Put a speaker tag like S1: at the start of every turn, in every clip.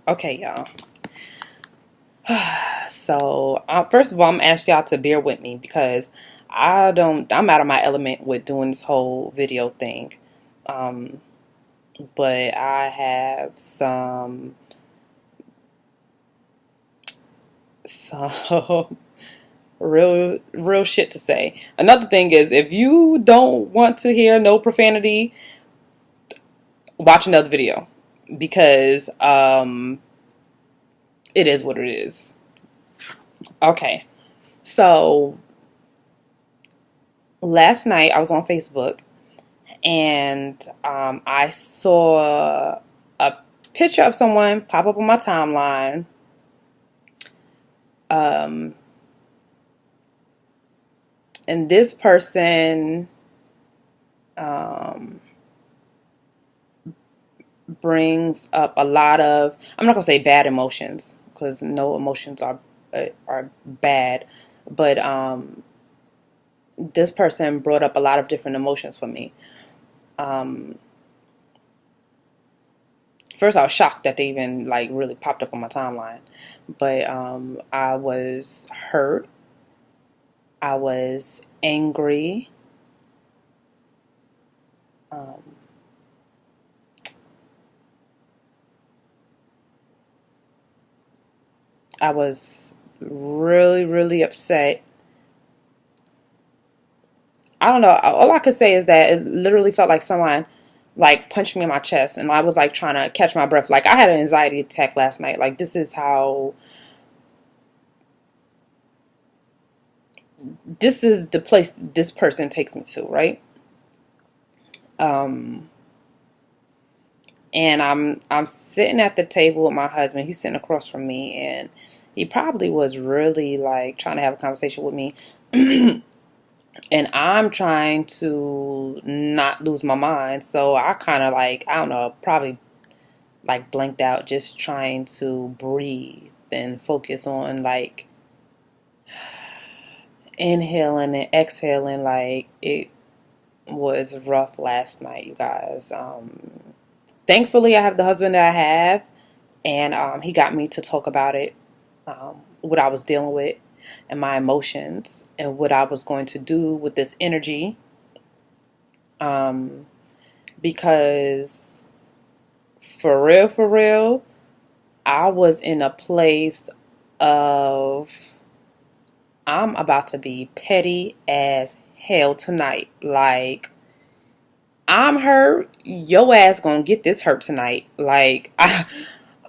S1: Okay, y'all. So, first of all, I'm gonna ask y'all to bear with me because I'm out of my element with doing this whole video thing. Um, but I have some real shit to say. Another thing is, if you don't want to hear no profanity, watch another video because it is what it is. Okay, so last night I was on Facebook and I saw a picture of someone pop up on my timeline. Um, and this person um, brings up a lot of, I'm not gonna say bad emotions because no emotions are bad, but this person brought up a lot of different emotions for me. Um, First, I was shocked that they even like really popped up on my timeline, but I was hurt. I was angry. Um, I was really upset. I don't know. All I could say is that it literally felt like someone like punched me in my chest, and I was like trying to catch my breath. Like I had an anxiety attack last night. Like this is the place this person takes me to, right? Um, and I'm sitting at the table with my husband. He's sitting across from me, and he probably was really like trying to have a conversation with me. And I'm trying to not lose my mind. So I kind of like, I don't know, probably like blanked out, just trying to breathe and focus on like inhaling and exhaling. Like it was rough last night, you guys. Thankfully, I have the husband that I have, and he got me to talk about it, what I was dealing with, and my emotions, and what I was going to do with this energy. Um, because for real, I was in a place of I'm about to be petty as hell tonight. Like I'm hurt, your ass gonna get this hurt tonight. Like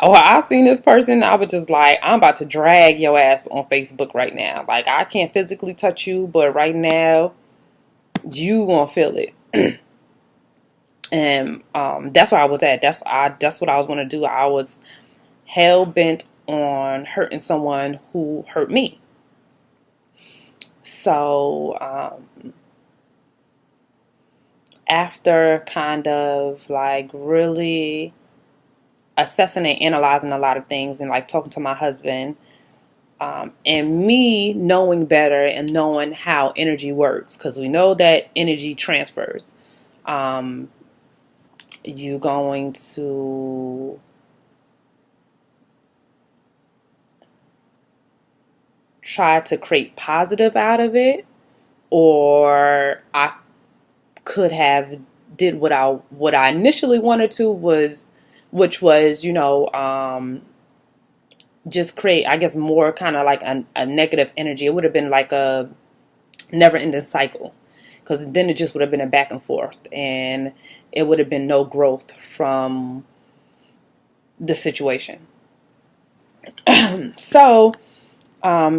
S1: I seen this person, I was just like, I'm about to drag your ass on Facebook right now. Like I can't physically touch you, but right now you gonna feel it. And that's where I was at. That's what I was gonna do. I was hell bent on hurting someone who hurt me. So after kind of like really assessing and analyzing a lot of things and like talking to my husband, and me knowing better and knowing how energy works, because we know that energy transfers. Um, you going to try to create positive out of it, or I could have did what I initially wanted to was, which was just create, I guess, more kind of like a negative energy. It would have been like a never ending cycle, because then it just would have been a back and forth, and it would have been no growth from the situation. So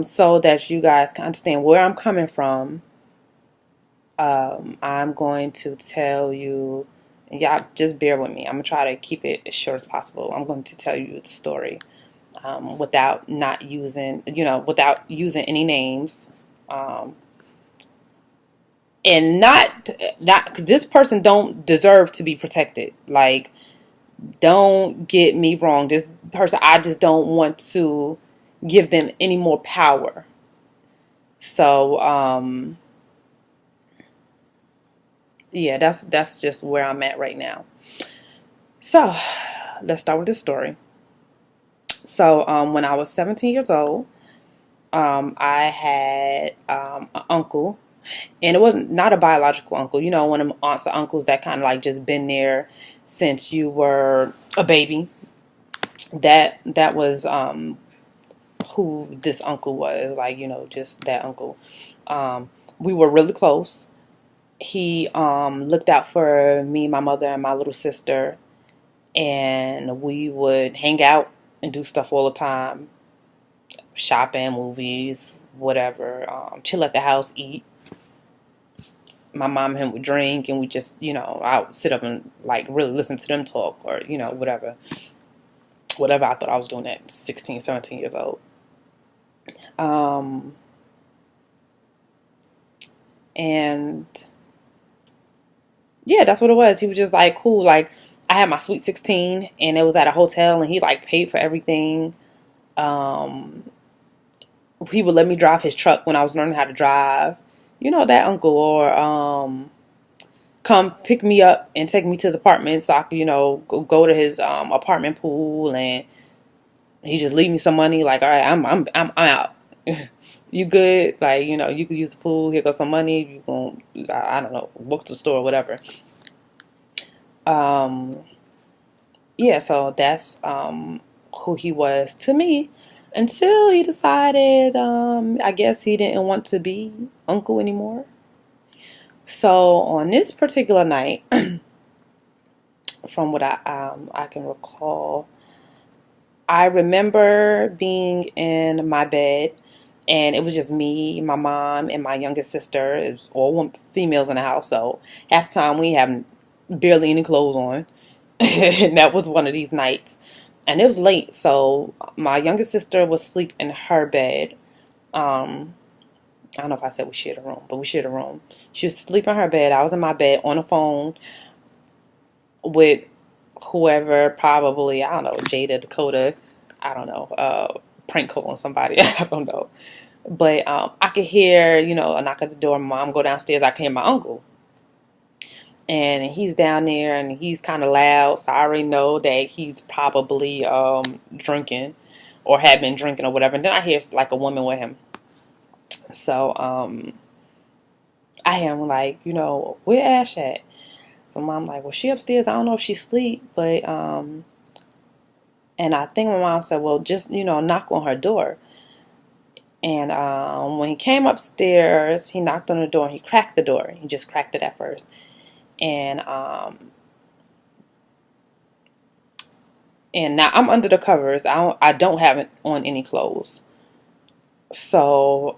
S1: so that you guys can understand where I'm coming from, I'm going to tell you, y'all just bear with me. I'm gonna try to keep it as short as possible. I'm going to tell you the story, without not using, without using any names, um, and not because this person don't deserve to be protected. Like, don't get me wrong. This person, I just don't want to give them any more power. So, yeah, that's just where I'm at right now. So, let's start with the story. So when I was 17 years old, I had an uncle, and it wasn't not a biological uncle. You know, one of them aunts or uncles that kind of like just been there since you were a baby. That was who this uncle was. Like, you know, just that uncle. We were really close. He looked out for me, my mother, and my little sister, and we would hang out and do stuff all the time, shopping, movies, whatever, chill at the house, eat. My mom and him would drink, and we just, you know, I would sit up and like really listen to them talk, or, you know, whatever I thought I was doing at 16, 17 years old. Um, and yeah, that's what it was. He was just like cool. Like, I had my sweet 16, and it was at a hotel, and he like paid for everything. Um, he would let me drive his truck when I was learning how to drive. You know, that uncle. Or come pick me up and take me to the apartment so I could, you know, go to his apartment pool, and he just leave me some money. Like, all right, I'm out. You good? Like, you know, you could use the pool. Here goes some money. You going, I don't know, walk to the store, or whatever. Um, yeah, so that's who he was to me until he decided, I guess he didn't want to be uncle anymore. So on this particular night, from what I can recall, I remember being in my bed, and it was just me, my mom, and my youngest sister. It was all females in the house, so half the time we have barely any clothes on. And that was one of these nights. And it was late, so my youngest sister was asleep in her bed. Um, I don't know if I said we shared a room, but we shared a room. She was asleep in her bed. I was in my bed on the phone with whoever, probably, I don't know, Jada, Dakota, I don't know, prank calling somebody, I don't know. But I could hear, you know, a knock at the door. My mom go downstairs. I can hear my uncle. And he's down there, and he's kind of loud. So I already know that he's probably drinking, or had been drinking, or whatever. And then I hear like a woman with him. So I hear him like, you know, where Ash at? So mom like, well, she upstairs. I don't know if she's asleep, but and I think my mom said, well, just, you know, knock on her door. And when he came upstairs, he knocked on the door, and he cracked the door. He just cracked it at first. And now I'm under the covers. I don't have on any clothes. So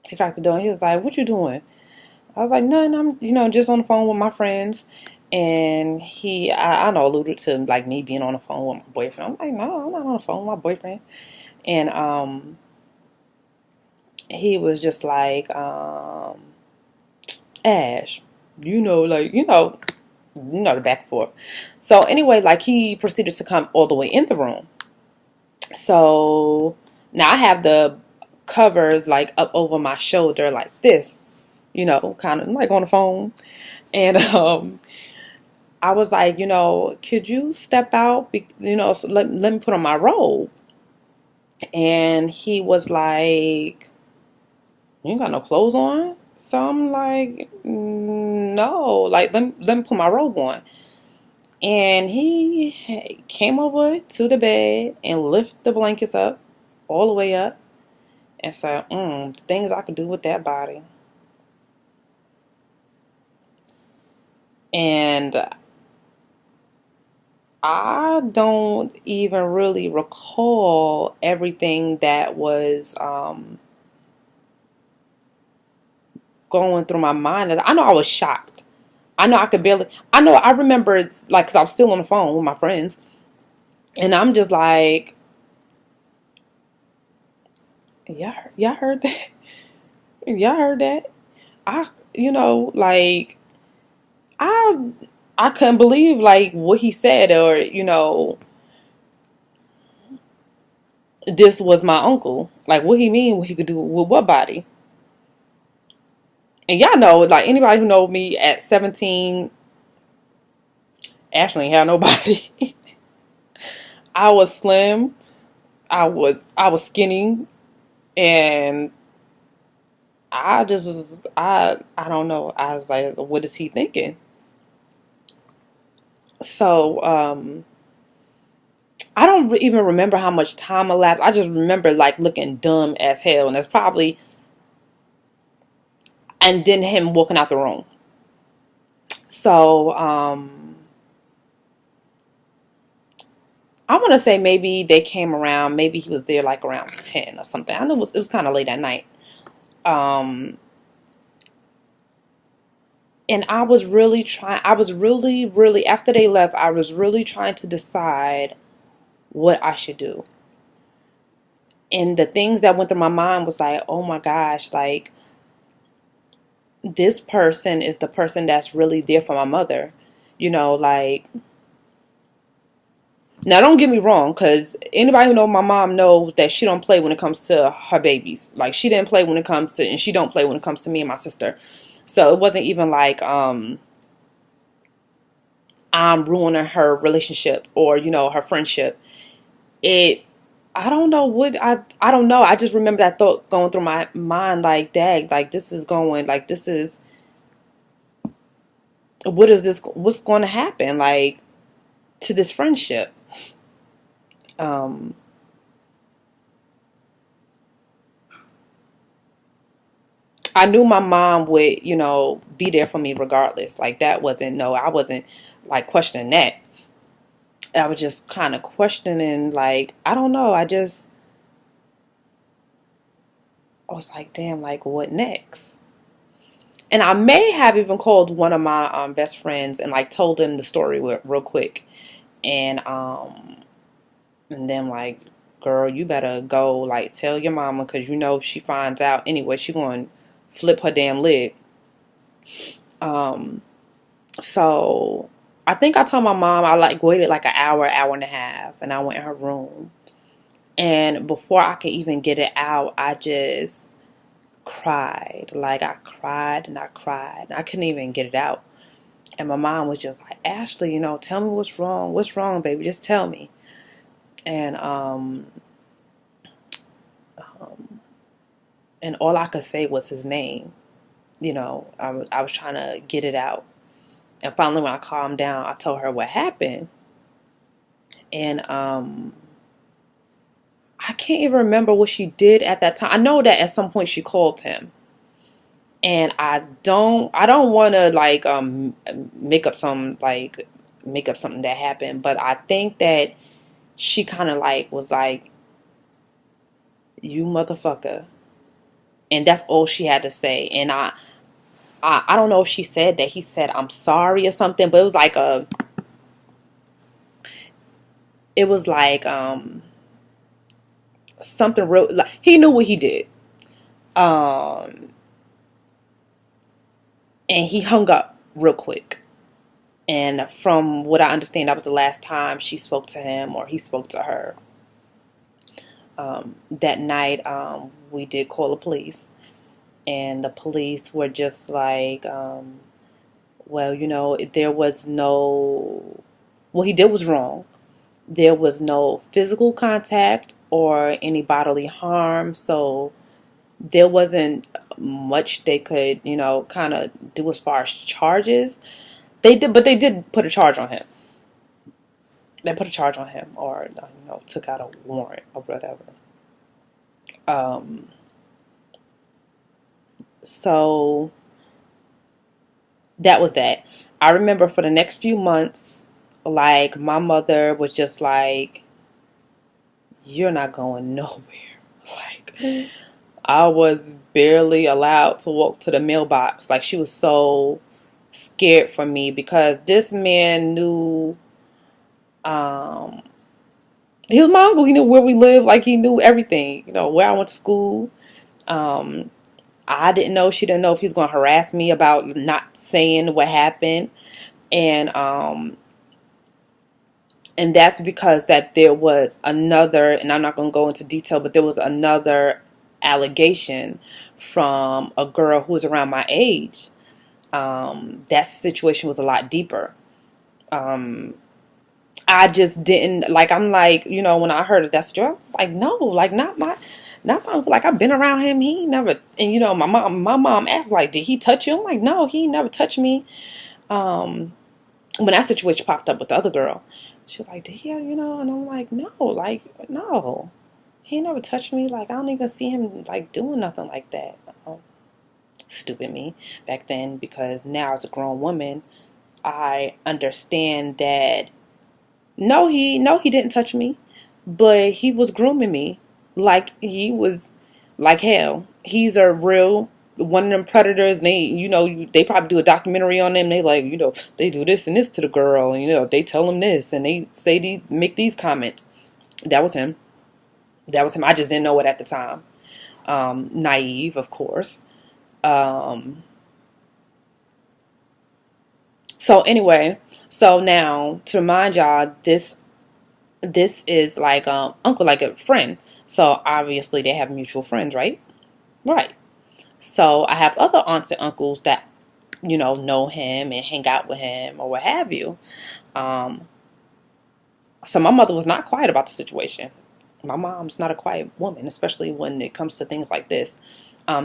S1: he cracked the door, and he was like, "What you doing?" I was like, "Nothing. I'm, you know, just on the phone with my friends." And I know, alluded to like me being on the phone with my boyfriend. I'm like, "No, I'm not on the phone with my boyfriend." And he was just like, "Ash, you know, like, the back and forth." So anyway, like, he proceeded to come all the way in the room. So now I have the covers like up over my shoulder like this, you know, kind of like on the phone. And I was like, you know, could you step out? You know, so let me put on my robe. And he was like, you ain't got no clothes on? So I'm like, no, like, let me put my robe on. And he came over to the bed and lifted the blankets up, all the way up, and said, the things I could do with that body. And I don't even really recall everything that was going through my mind. I know I was shocked. I remember it's like, because I was still on the phone with my friends. And I'm just like, y'all heard that? Y'all heard that? You know, like, I I couldn't believe like what he said, or, you know, this was my uncle. Like, what he mean? What he could do with what body? And y'all know, like, anybody who know me at 17, Ashley ain't had nobody. I was slim. I was skinny, and I just was I don't know. I was like, what is he thinking? So I don't even remember how much time elapsed. I just remember like looking dumb as hell, and that's probably and then him walking out the room. So I want to say maybe they came around. Maybe he was there like around 10 or something. I know it was kind of late at night. Um, and I was really trying. I was really, really after they left. I was really trying to decide what I should do. And the things that went through my mind was like, oh my gosh, like this person is the person that's really there for my mother. Like now don't get me wrong, because anybody who knows my mom knows that she don't play when it comes to her babies. Like she didn't play when it comes to, and she don't play when it comes to me and my sister. So it wasn't even like I'm ruining her relationship or her friendship. It I don't know what I don't know. I just remember that thought going through my mind like, dag, like this is going like this is what is this what's going to happen like to this friendship. Um I knew my mom would, be there for me regardless. Like that wasn't no, I wasn't like questioning that. I was just kind of questioning like I don't know. I was like, damn, like what next? And I may have even called one of my best friends and like told them the story real quick. And then like, girl, you better go like tell your mama because if she finds out anyway, she going to flip her damn lid. Um, so I think I told my mom I like waited like an hour, hour and a half, and I went in her room. And before I could even get it out, I just cried. Like I cried and I cried. I couldn't even get it out. And my mom was just like, Ashley, tell me what's wrong. What's wrong, baby? Just tell me. And and all I could say was his name. I was trying to get it out. And finally, when I calmed down, I told her what happened. And I can't even remember what she did at that time. I know that at some point she called him. And I don't want to like make up something that happened, but I think that she kind of like was like, you motherfucker. And that's all she had to say. And I don't know if she said that he said I'm sorry or something, but it was like something real, like he knew what he did. Um and he hung up real quick. And from what I understand, that was the last time she spoke to him or he spoke to her. That night, we did call the police, and the police were just like, well, there was no, what he did was wrong. There was no physical contact or any bodily harm, so there wasn't much they could, kind of do as far as charges. But they did put a charge on him. They put a charge on him, or took out a warrant or whatever. Um, so that was that. I remember for the next few months, like my mother was just like, "You're not going nowhere." Like I was barely allowed to walk to the mailbox. Like she was so scared for me because this man knew. Um, he was my uncle. He knew where we lived. Like he knew everything. Where I went to school. Um, I didn't know. She didn't know if he was going to harass me about not saying what happened. And and that's because that there was another, and I'm not going to go into detail, but there was another allegation from a girl who was around my age. That situation was a lot deeper. I just didn't like. I'm like, when I heard of that situation, I was like, no, like not my uncle. Like I've been around him. He never. And my mom asked like, did he touch you? I'm like, no, he never touched me. Um, when that situation popped up with the other girl, she was like, did he? And I'm like, no, like no, he never touched me. Like I don't even see him like doing nothing like that. Stupid me back then, because now as a grown woman, I understand that no, he didn't touch me, but he was grooming me like he was like hell. He's a real one of them predators. And they probably do a documentary on them. They like, they do this and this to the girl, and they tell them this, and they say make these comments. That was him. That was him. I just didn't know it at the time. Naive, of course. Um, so anyway, so now to remind y'all, this is like uncle, like a friend. So obviously they have mutual friends, right? Right. So I have other aunts and uncles that know him and hang out with him or what have you. Um, so my mother was not quiet about the situation. My mom's not a quiet woman, especially when it comes to things like this.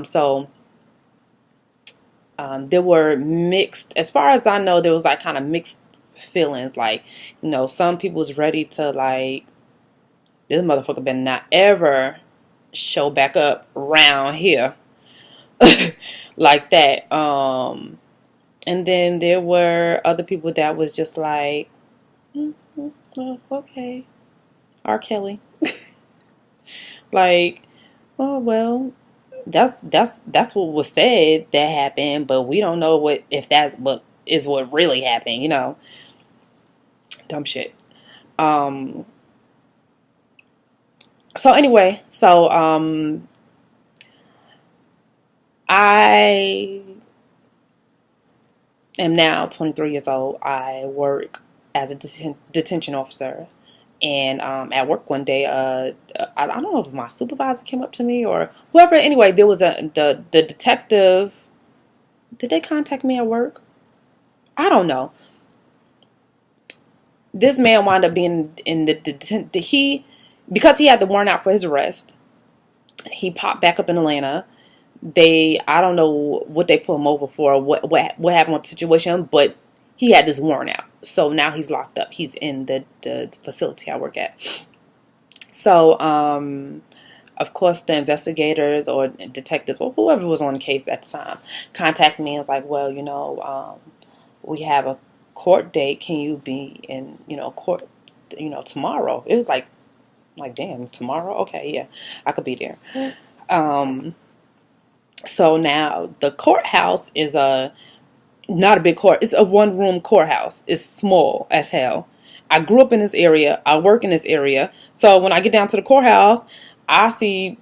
S1: So there were mixed, as far as I know, there was like kind of mixed feelings. Like, some people was ready to like, this motherfucker better not ever show back up around here like that. And then there were other people that was just like, well, okay, R. Kelly. Like, oh well, that's what was said that happened, but we don't know if that's what really happened. Dumb shit. Um. So anyway, I am now 23 years old. I work as a detention officer. And at work one day, I don't know if my supervisor came up to me or whoever. Anyway, there was the detective. Did they contact me at work? I don't know. This man wound up being in because he had the warrant out for his arrest. He popped back up in Atlanta. I don't know what they put him over for, what happened with the situation, but he had this warrant out. So now he's locked up. He's in the facility I work at. So, of course, the investigators or detectives or whoever was on the case at the time contacted me and was like, well, we have a court date. Can you be in, court, tomorrow? It was like damn, tomorrow? Okay, yeah, I could be there. Um, so now the courthouse is not a big court. It's a one-room courthouse. It's small as hell. I grew up in this area. I work in this area. So when I get down to the courthouse, I see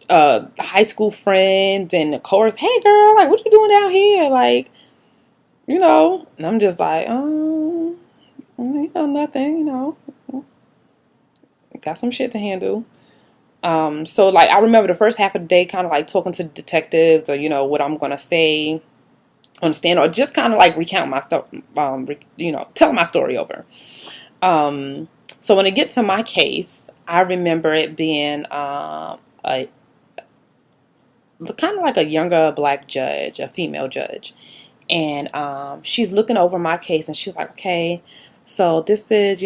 S1: high school friends and of course, hey girl, like what you doing down here? Like, and I'm just like, nothing, got some shit to handle. So like I remember the first half of the day kind of like talking to the detectives or, what I'm gonna say on the stand or just kind of like recount my story, telling my story over. So when it gets to my case, I remember it being a kind of like a younger black judge, a female judge. And she's looking over my case and she's like, okay, so this is,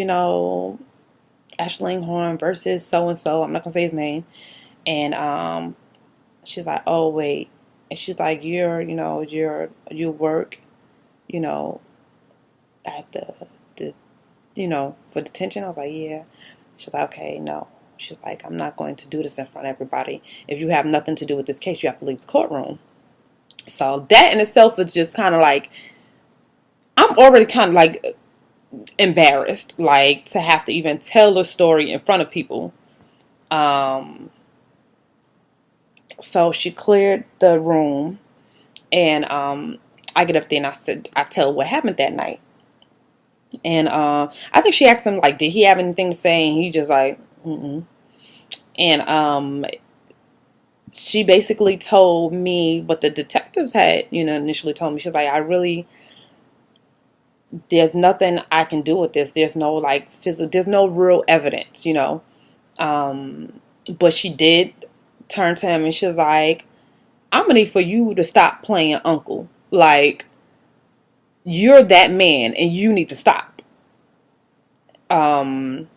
S1: Ashley Horn versus so-and-so. I'm not going to say his name. And she's like, oh, wait. And she's like, you work, at the for detention. I was like, yeah. She's like, okay, no. She's like, I'm not going to do this in front of everybody. If you have nothing to do with this case, you have to leave the courtroom. So that in itself is just kind of like, I'm already kind of like embarrassed, like to have to even tell a story in front of people. So she cleared the room, and I get up there and I tell what happened that night. And I think she asked him like, did he have anything to say? And he just like, mm-mm. And she basically told me what the detectives had, initially told me. She was like, I really there's nothing I can do with this. There's no like physical, there's no real evidence, you know. Um, but she did turn to him and she was like, I'm gonna need for you to stop playing uncle. Like, you're that man and you need to stop. Um,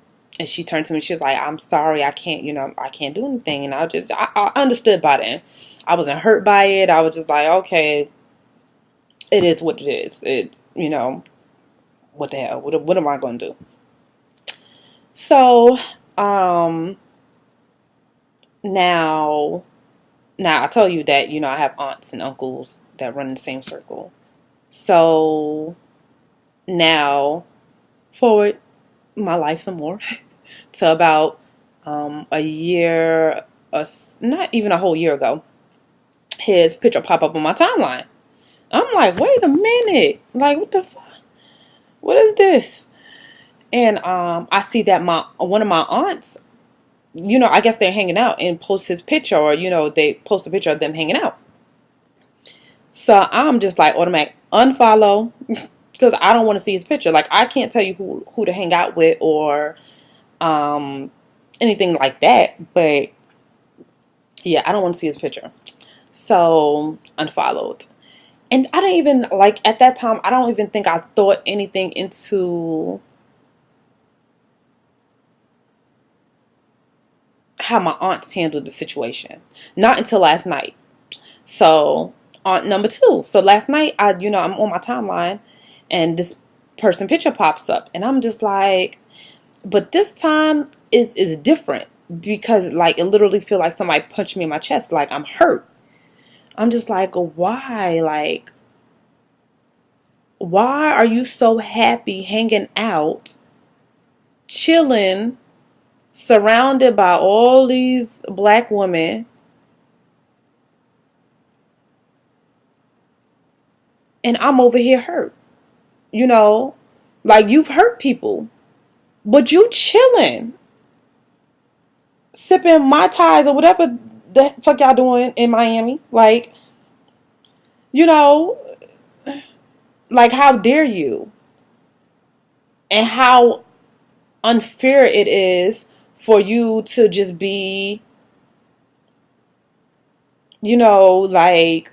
S1: and she turned to me, she was like, I'm sorry, I can't, you know, I can't do anything. And I understood by then. I wasn't hurt by it. I was just like, okay, it is what it is. It, you know, what the hell? What am I gonna do? So, um, now, now I tell you that, you know, I have aunts and uncles that run in the same circle. So now, forward my life some more to about a year, not even a whole year ago, his picture pop up on my timeline. I'm like, wait a minute, like what the fuck? What is this? And I see that my one of my aunts, you know, I guess they're hanging out and post his picture, or you know, they post a picture of them hanging out. So I'm just like automatic unfollow because I don't want to see his picture. Like I can't tell you who to hang out with or um anything like that. But yeah, I don't want to see his picture. So unfollowed. And I didn't even like at that time, I don't even think I thought anything into how my aunts handled the situation. Not until last night. So aunt number two. So last night I'm on my timeline and this person picture pops up and I'm just like, but this time is different because like it literally feel like somebody punched me in my chest, like I'm hurt. I'm just like, why? Like, why are you so happy hanging out, chilling, surrounded by all these black women, and I'm over here hurt? You know, like you've hurt people, but you chilling, sipping Mai Tais or whatever the fuck y'all doing in Miami. Like, you know, like how dare you? And how unfair it is for you to just be, you know, like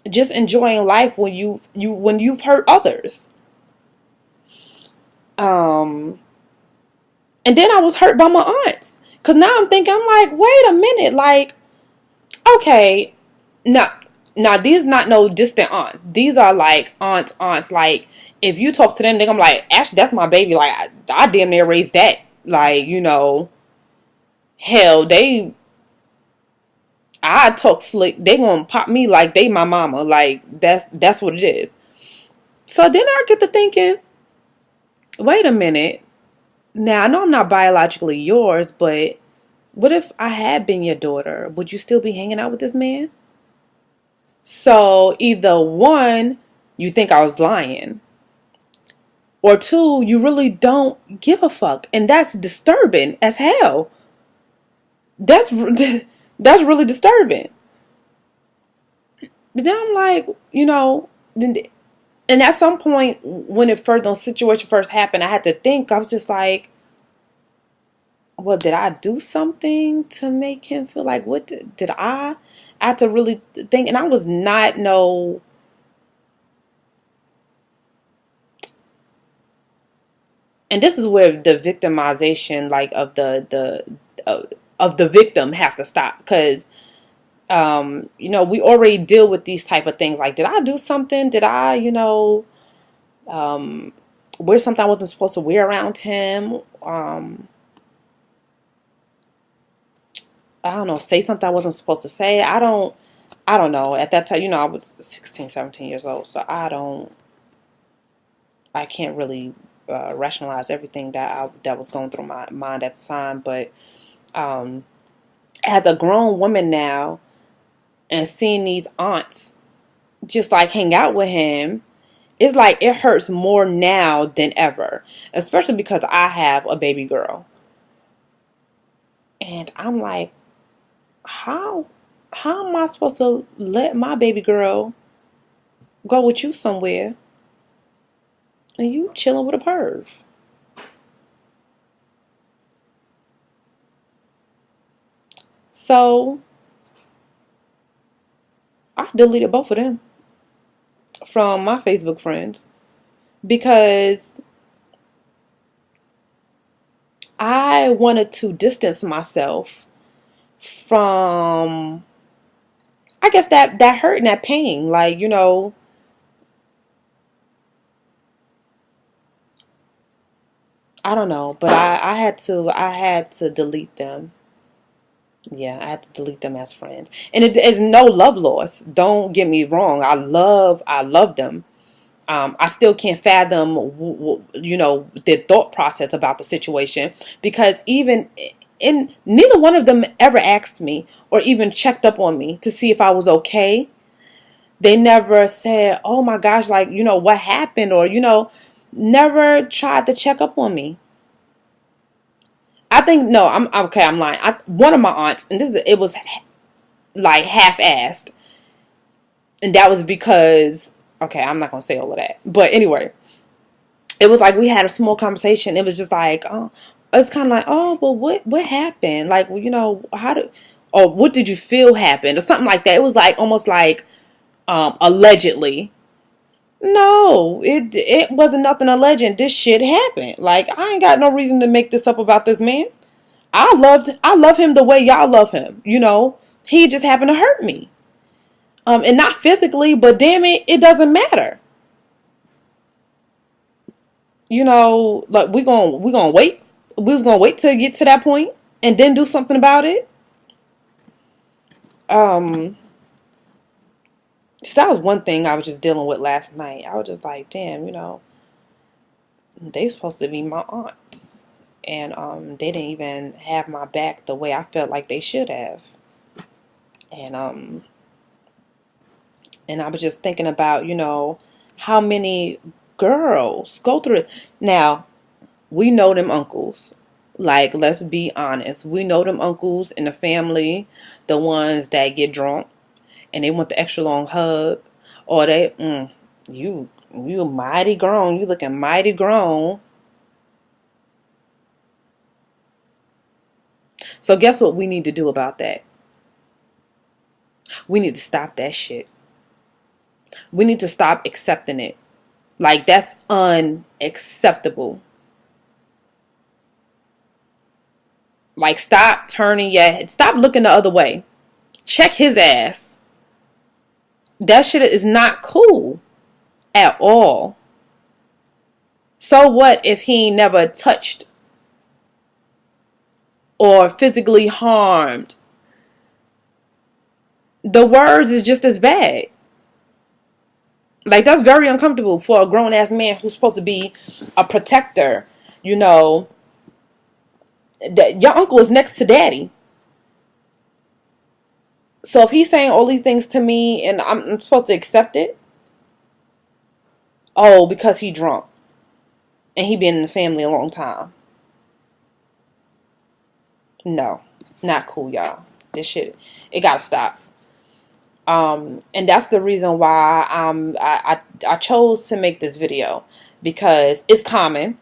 S1: just enjoying life when when you've hurt others. Um, and then I was hurt by my aunts. Cause now I'm thinking, I'm like, wait a minute, like, okay, now, now these not no distant aunts. These are like aunts. Like, if you talk to them, they're gonna be like, actually, that's my baby. Like, I damn near raised that. Like, you know, hell, I talk slick. They gonna pop me like they my mama. Like, that's what it is. So then I get to thinking, wait a minute. Now, I know I'm not biologically yours, but what if I had been your daughter? Would you still be hanging out with this man? So either one, you think I was lying, or two, you really don't give a fuck, and that's disturbing as hell. That's that's really disturbing. But then I'm like, you know, and at some point when the situation first happened, I had to think. I was just like, well, did I do something to make him feel like what did I? I had to really think, and I was not no. And this is where the victimization, like of of the victim, have to stop because you know, we already deal with these type of things. Like, did I do something? Did I, you know, wear something I wasn't supposed to wear around him? I don't know, say something I wasn't supposed to say. I don't know. At that time, you know, I was 16, 17 years old, so I can't really rationalize everything that was going through my mind at the time. But um, as a grown woman now, and seeing these aunts just like hang out with him, it's like it hurts more now than ever, especially because I have a baby girl, and I'm like, how how am I supposed to let my baby girl go with you somewhere? and you chilling with a perv. So I deleted both of them from my Facebook friends because I wanted to distance myself from, I guess, that hurt and that pain. Like, I don't know, but I had to delete them. Yeah, I had to delete them as friends. And it is no love loss. Don't get me wrong. I love them. I still can't fathom, their thought process about the situation, because even in neither one of them ever asked me or even checked up on me to see if I was okay. They never said, "Oh my gosh, like, what happened?" or, never tried to check up on me. I think, no, I'm okay. I'm lying. One of my aunts, and it was like half-assed, and that was because, okay, I'm not gonna say all of that, but anyway, it was like we had a small conversation. It was just like, oh, it's kind of like, oh, well, what happened? Like, well, how did, or what did you feel happened, or something like that. It was like almost like, allegedly. No, it wasn't nothing alleged. This shit happened. Like, I ain't got no reason to make this up about this man. I love him the way y'all love him. He just happened to hurt me. And not physically, but damn it, it doesn't matter. Like, we gonna wait. We was gonna wait till get to that point and then do something about it. Um, so that was one thing I was just dealing with last night. I was just like, damn, they supposed to be my aunts, and they didn't even have my back the way I felt like they should have. And I was just thinking about, how many girls go through it. Now, we know them uncles. Like, let's be honest. We know them uncles in the family, the ones that get drunk and they want the extra long hug, or you mighty grown. You looking mighty grown. So guess what we need to do about that? We need to stop that shit. We need to stop accepting it. Like, that's unacceptable. Like, stop turning your head. Stop looking the other way. Check his ass. That shit is not cool at all. So what if he never touched or physically harmed? The words is just as bad. Like, that's very uncomfortable for a grown ass man who's supposed to be a protector. You know, your uncle is next to daddy. So if he's saying all these things to me and I'm supposed to accept it, oh, because he drunk and he been in the family a long time. No, not cool, y'all. This shit, it gotta stop. And that's the reason why I chose to make this video, because it's common.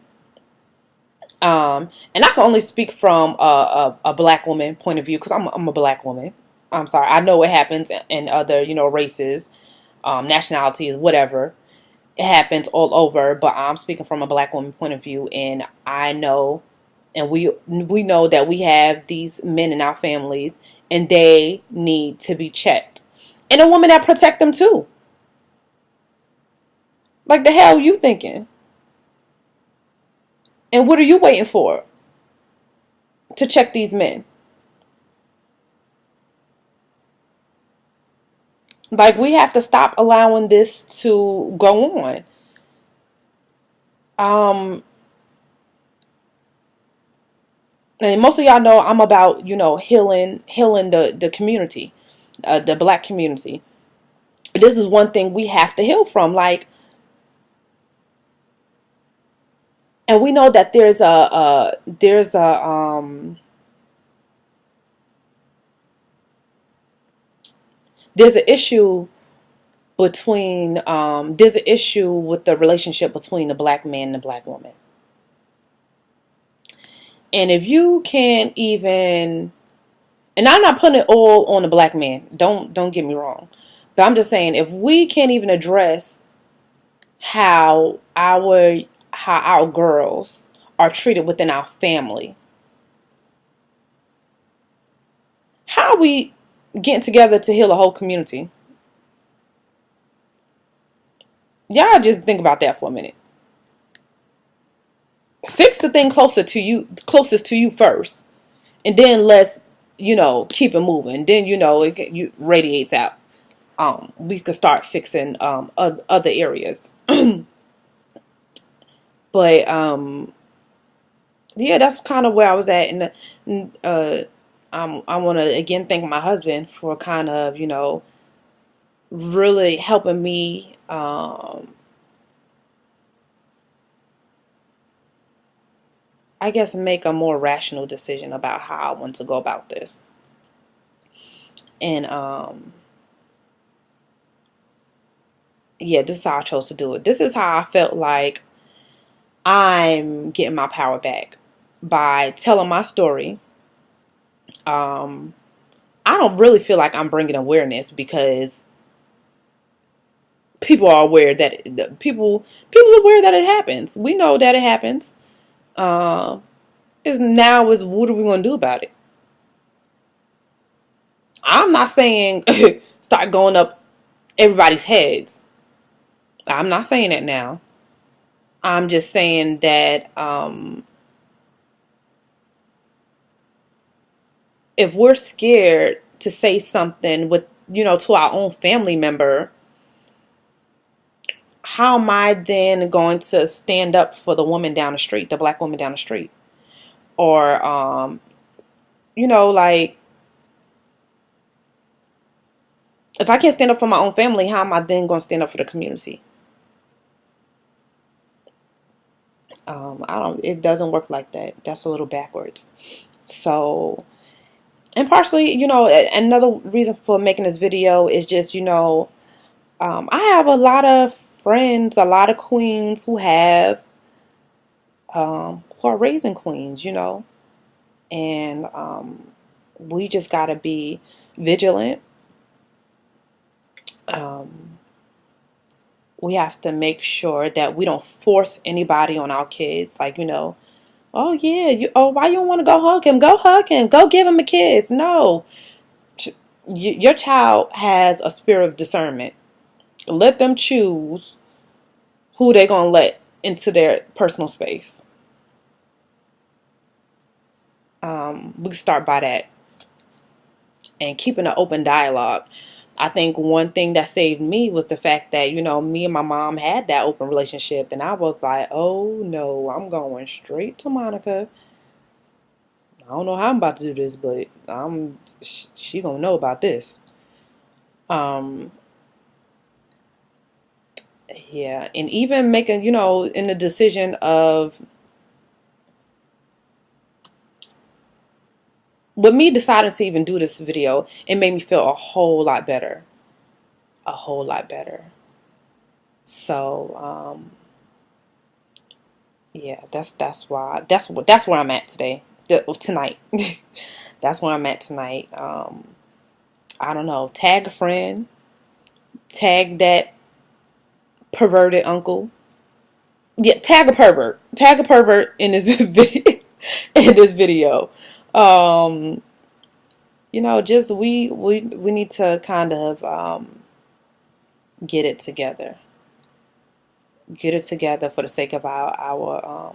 S1: And I can only speak from a black woman point of view, because I'm a black woman. I'm sorry. I know it happens in other, races, nationalities, whatever. It happens all over, but I'm speaking from a black woman point of view, and I know, and we know that we have these men in our families, and they need to be checked, and a woman that protect them too. Like, the hell you thinking? And what are you waiting for to check these men? Like, we have to stop allowing this to go on. Um, and most of y'all know I'm about, healing the community, the black community. This is one thing we have to heal from. Like, and we know that there's an issue between there's an issue with the relationship between the black man and the black woman. And if you can't even, and I'm not putting it all on the black man, don't get me wrong, but I'm just saying, if we can't even address how our girls are treated within our family, how are we getting together to heal a whole community? Y'all just think about that for a minute. Fix the thing closest to you first, and then let's, keep it moving. Then, it radiates out. We could start fixing other areas. But yeah, that's kind of where I was at. And I want to again thank my husband for kind of, really helping me. I guess make a more rational decision about how I want to go about this. And yeah, this is how I chose to do it. This is how I felt like I'm getting my power back, by telling my story. I don't really feel like I'm bringing awareness, because people are aware that people are aware that it happens. We know that it happens. Is now is what are we going to do about it? I'm not saying start going up everybody's heads. I'm not saying that now. I'm just saying that if we're scared to say something with, to our own family member, how am I then going to stand up for the woman down the street, the black woman down the street? Or, like, if I can't stand up for my own family, how am I then going to stand up for the community? It doesn't work like that. That's a little backwards. So, and partially, another reason for making this video is just, I have a lot of friends, a lot of queens who are raising queens, and we just gotta be vigilant. We have to make sure that we don't force anybody on our kids. Like, oh yeah, why you don't want to go hug him? Go hug him. Go give him a kiss. No, your child has a spirit of discernment. Let them choose who they're gonna let into their personal space. We can start by that, and keeping an open dialogue. I think one thing that saved me was the fact that, me and my mom had that open relationship, and I was like, oh no, I'm going straight to Monica. I don't know how I'm about to do this, but she gonna know about this. Yeah, and even making, in the decision of, with me deciding to even do this video, it made me feel a whole lot better. A whole lot better. So, yeah, that's where I'm at today. Tonight. That's where I'm at tonight. I don't know. Tag a friend. Tag that perverted uncle. Yeah, tag a pervert. Tag a pervert in this video. In this video. Just we need to kind of get it together. Get it together for the sake of our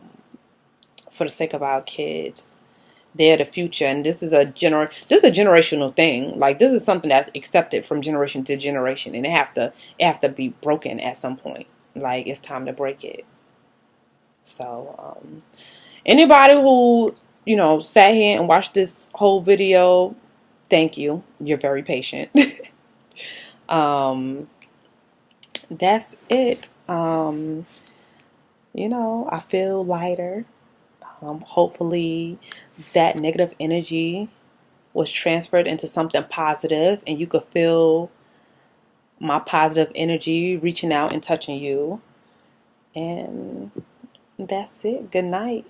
S1: for the sake of our kids. They're the future, and this is a generational thing. Like, this is something that's accepted from generation to generation, and it have to be broken at some point. Like, it's time to break it. So, anybody who sat here and watched this whole video, thank you. You're very patient. That's it. I feel lighter. Hopefully that negative energy was transferred into something positive, and you could feel my positive energy reaching out and touching you. And that's it. Good night.